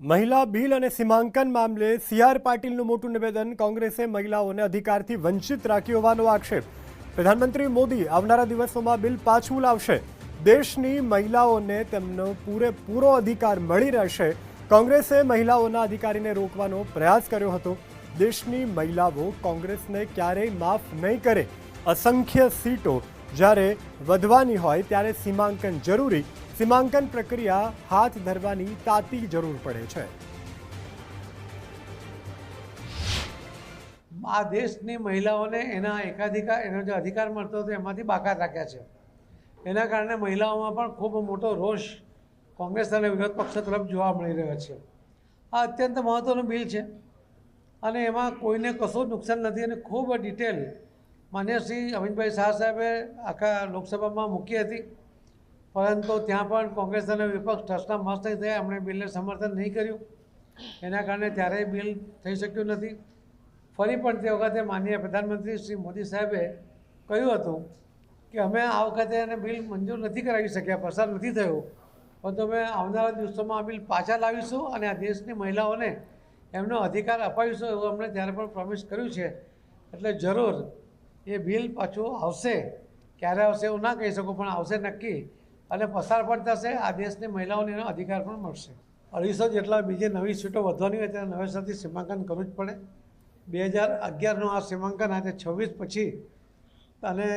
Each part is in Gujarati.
મહિલા બિલ અને સીમાંકન મામલે સીઆર પાટીલનું મોટું નિવેદન. કોંગ્રેસે મહિલાઓને અધિકારથી વંચિત રાખી હોવાનો આક્ષેપ. પ્રધાનમંત્રી મોદી આવનારા દિવસોમાં બિલ પાછું લાવશે. દેશની મહિલાઓને તેમનો પૂરેપૂરો અધિકાર મળી રહેશે. કોંગ્રેસે મહિલાઓના અધિકારીને રોકવાનો પ્રયાસ કર્યો હતો. દેશની મહિલાઓ કોંગ્રેસને ક્યારેય માફ નહીં કરે. અસંખ્ય સીટો જ્યારે વધવાની હોય ત્યારે સીમાંકન જરૂરી. સીમાંકન પ્રક્રિયા હાથ ધરવાની તાતી જરૂર પડે છે. આ દેશની મહિલાઓને એનો જે અધિકાર મળતો હતો એમાંથી બાકાત રાખ્યા છે. એના કારણે મહિલાઓમાં પણ ખૂબ મોટો રોષ કોંગ્રેસ અને વિરોધ પક્ષ તરફ જોવા મળી રહ્યો છે. આ અત્યંત મહત્ત્વનું બિલ છે અને એમાં કોઈને કશું નુકસાન નથી અને ખૂબ ડિટેલ માન્ય શ્રી અમિતભાઈ શાહ સાહેબે આખા લોકસભામાં મૂકી હતી, પરંતુ ત્યાં પણ કોંગ્રેસ અને વિપક્ષ ટસના મસ નહીં થયા. એમણે બિલને સમર્થન નહીં કર્યું. એના કારણે ત્યારે બિલ થઈ શક્યું નથી. ફરી પણ તે વખતે માનનીય પ્રધાનમંત્રી શ્રી મોદી સાહેબે કહ્યું હતું કે અમે આ વખતે એને બિલ મંજૂર નથી કરાવી શક્યા, પસાર નથી થયું, પરંતુ અમે આવનારા દિવસોમાં આ બિલ પાછા લાવીશું અને આ દેશની મહિલાઓને એમનો અધિકાર અપાવીશું એવું અમને ત્યારે પણ પ્રોમિસ કર્યું છે. એટલે જરૂર એ બિલ પાછું આવશે. ક્યારે આવશે એવું ના કહી શકું, પણ આવશે નક્કી અને પસાર પણ થશે. આ દેશની મહિલાઓને એનો અધિકાર પણ મળશે. 250 જેટલા બીજી નવી સીટો વધવાની હોય ત્યારે નવેસરથી સીમાંકન કરવું જ પડે. 2011નું આ સીમાંકન આજે 26 પછી અને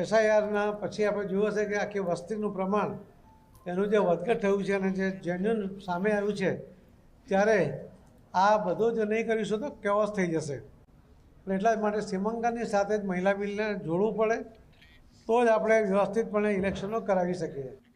એસઆઈઆરના પછી આપણે જોયું હશે કે આખી વસ્તીનું પ્રમાણ એનું જે વધઘટ થયું છે અને જે જેન્યુઅન સામે આવ્યું છે, ત્યારે આ બધું જ નહીં કરીશું તો કેઓસ થઈ જશે. એટલા જ માટે સીમાંકનની સાથે જ મહિલા બિલને જોડવું પડે, તો જ આપણે વ્યવસ્થિતપણે ઇલેક્શનો કરાવી શકીએ.